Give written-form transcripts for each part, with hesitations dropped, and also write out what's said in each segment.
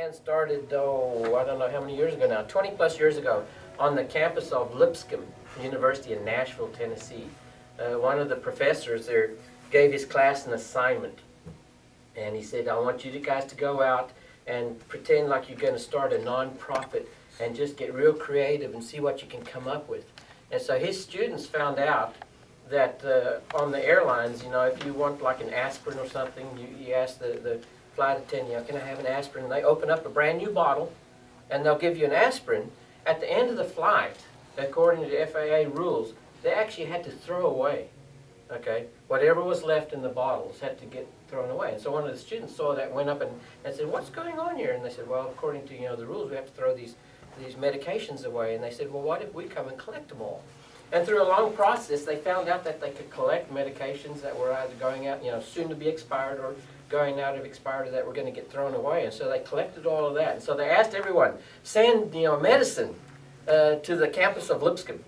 Hand started, I don't know how many years ago now, 20 plus years ago, on the campus of Lipscomb University in Nashville, Tennessee. One of the professors there gave his class an assignment, and he said, I want you guys to go out and pretend like you're going to start a non-profit and just get real creative and see what you can come up with. And so his students found out that on the airlines, you know, if you want like an aspirin or something, you ask the flight attendant, you know, can I have an aspirin? And they open up a brand new bottle and they'll give you an aspirin. At the end of the flight, according to the FAA rules, they actually had to throw away, okay? Whatever was left in the bottles had to get thrown away. And so one of the students saw that, went up and said, what's going on here? And they said, well, according to, you know, the rules, we have to throw these medications away. And they said, well, what if we come and collect them all? And through a long process, they found out that they could collect medications that were either going out, you know, soon to be expired or going out of expired or that were going to get thrown away. And so they collected all of that. And so they asked everyone, send, you know, medicine to the campus of Lipscomb.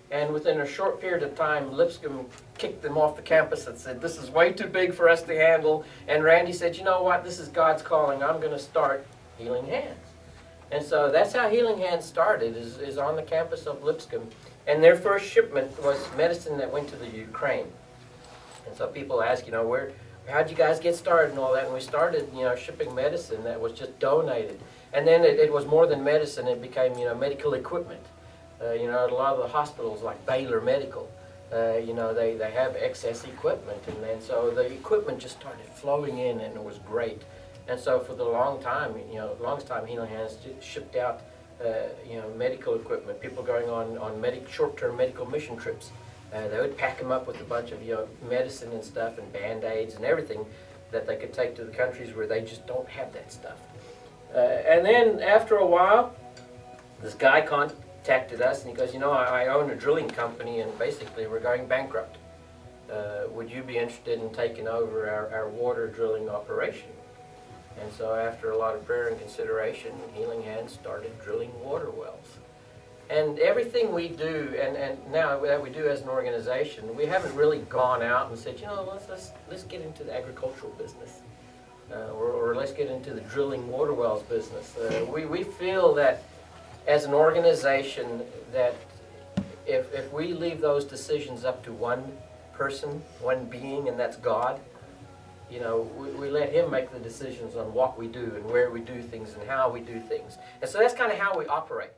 And within a short period of time, Lipscomb kicked them off the campus and said, this is way too big for us to handle. And Randy said, you know what, this is God's calling. I'm going to start Healing Hands. And so that's how Healing Hands started, is on the campus of Lipscomb. And their first shipment was medicine that went to the Ukraine. And so people ask, you know, how'd you guys get started and all that? And we started, you know, shipping medicine that was just donated. And then it was more than medicine. It became, you know, medical equipment. You know, at a lot of the hospitals like Baylor Medical, you know, they have excess equipment. And then so the equipment just started flowing in and it was great. And so for the longest time, Healing Hands shipped out, you know, medical equipment. People going on short-term medical mission trips. They would pack them up with a bunch of, you know, medicine and stuff and Band-Aids and everything that they could take to the countries where they just don't have that stuff. And then after a while, this guy contacted us and he goes, you know, I own a drilling company and basically we're going bankrupt. Would you be interested in taking over our water drilling operation? And so after a lot of prayer and consideration, Healing Hands started drilling water wells. And everything we do, and now that we do as an organization, we haven't really gone out and said, you know, let's get into the agricultural business. Or let's get into the drilling water wells business. We feel that as an organization that if we leave those decisions up to one person, one being, and that's God, you know, we let Him make the decisions on what we do and where we do things and how we do things. And so that's kind of how we operate.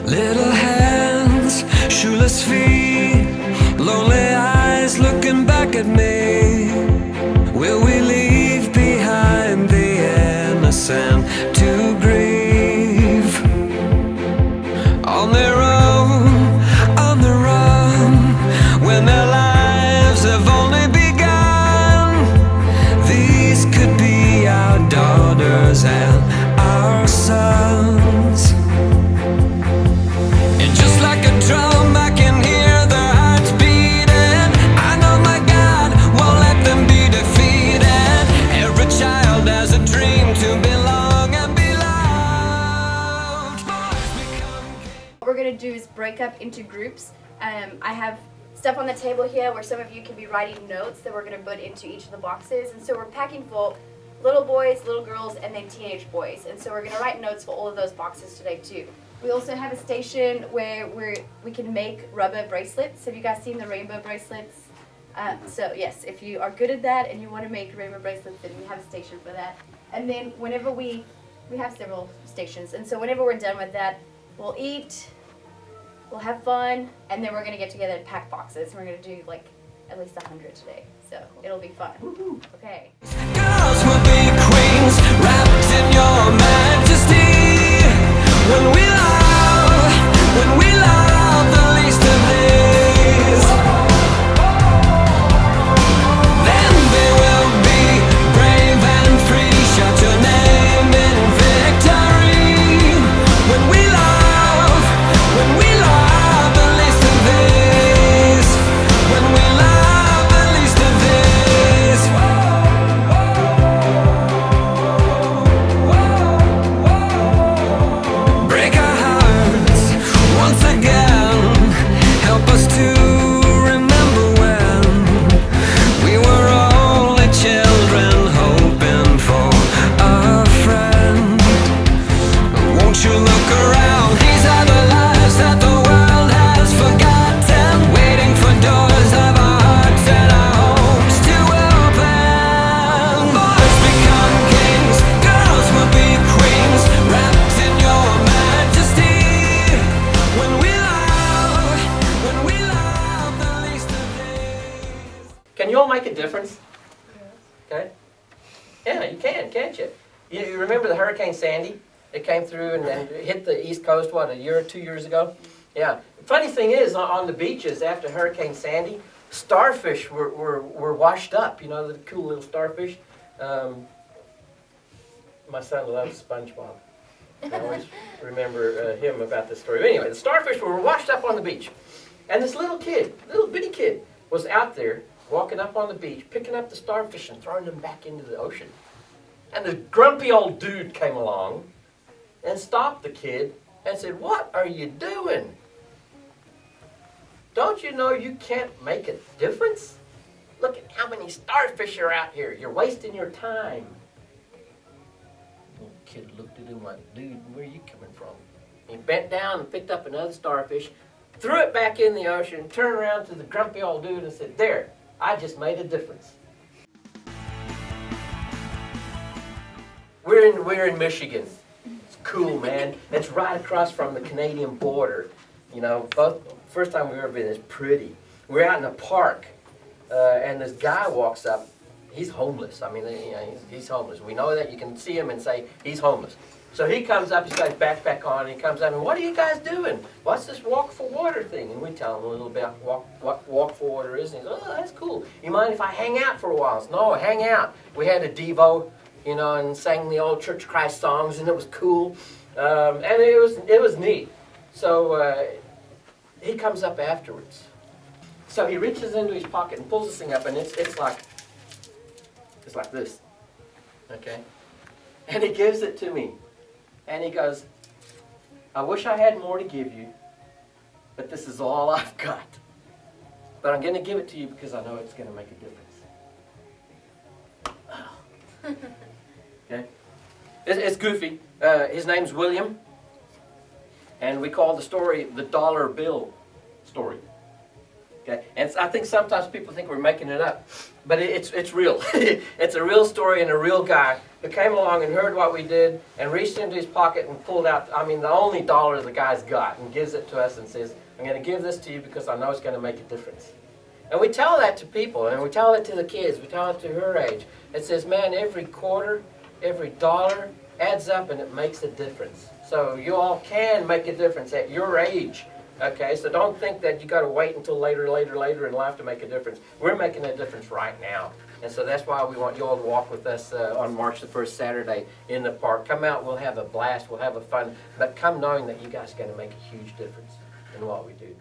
Little hands, shoeless feet, lonely eyes looking back at me. Will we leave behind the innocent to grieve? On their own, on the run, when their lives have only begun. These could be our daughters and our sons. Just like a drum, I can hear their hearts beating. I know my God won't let them be defeated. Every child has a dream to belong and be loved. What we're going to do is break up into groups. I have stuff on the table here where some of you can be writing notes that we're going to put into each of the boxes. And so we're packing full little boys, little girls, and then teenage boys. And so we're going to write notes for all of those boxes today too. We also have a station where we can make rubber bracelets. Have you guys seen the rainbow bracelets? So yes, if you are good at that and you want to make rainbow bracelets, then we have a station for that. And then whenever we have several stations, and so whenever we're done with that, we'll eat, we'll have fun, and then we're going to get together and pack boxes. We're going to do like at least 100 today, so it'll be fun. Okay. Girls will be queens, wrapped in your majesty. When we love the least of these, then they will be brave and free. Shout your name in victory. When we love the least of these, when we love the least of these. can't you? You remember the Hurricane Sandy? It came through and hit the East Coast, what, a year or 2 years ago? Yeah. Funny thing is, on the beaches after Hurricane Sandy, starfish were washed up. You know, the cool little starfish. My son loves SpongeBob. I always remember him about this story. But anyway, the starfish were washed up on the beach. And this little kid, little bitty kid, was out there walking up on the beach, picking up the starfish and throwing them back into the ocean. And this grumpy old dude came along and stopped the kid and said, "What are you doing? Don't you know you can't make a difference? Look at how many starfish are out here. You're wasting your time." The little kid looked at him like, "Dude, where are you coming from?" He bent down and picked up another starfish, threw it back in the ocean, turned around to the grumpy old dude and said, "There, I just made a difference." We're in Michigan. It's cool, man. It's right across from the Canadian border. You know, first time we've ever been. It's pretty. We're out in a park, and this guy walks up. He's homeless. I mean, you know, he's homeless. We know that. You can see him and say he's homeless. So he comes up. He's got his backpack on. And he comes up and, "What are you guys doing? What's this walk for water thing?" And we tell him a little bit about what walk for water is. And he goes, "Oh, that's cool. You mind if I hang out for a while?" I said, "No, hang out." We had a Devo, you know, and sang the old Church of Christ songs, and it was cool, and it was neat. So he comes up afterwards. So he reaches into his pocket and pulls this thing up, and it's like this, okay? And he gives it to me, and he goes, "I wish I had more to give you, but this is all I've got. But I'm going to give it to you because I know it's going to make a difference." Okay? It's goofy. His name's William, and we call the story the dollar bill story. Okay? And I think sometimes people think we're making it up, but it's real. It's a real story, and a real guy who came along and heard what we did and reached into his pocket and pulled out, I mean, the only dollar the guy's got, and gives it to us and says, "I'm going to give this to you because I know it's going to make a difference." And we tell that to people, and we tell it to the kids. We tell it to her age. It says, man, every quarter, every dollar adds up, and it makes a difference. So you all can make a difference at your age. Okay, so don't think that you got to wait until later in life to make a difference. We're making a difference right now. And so that's why we want you all to walk with us on March the 1st, Saturday, in the park. Come out, we'll have a blast, we'll have a fun, but come knowing that you guys are going to make a huge difference in what we do.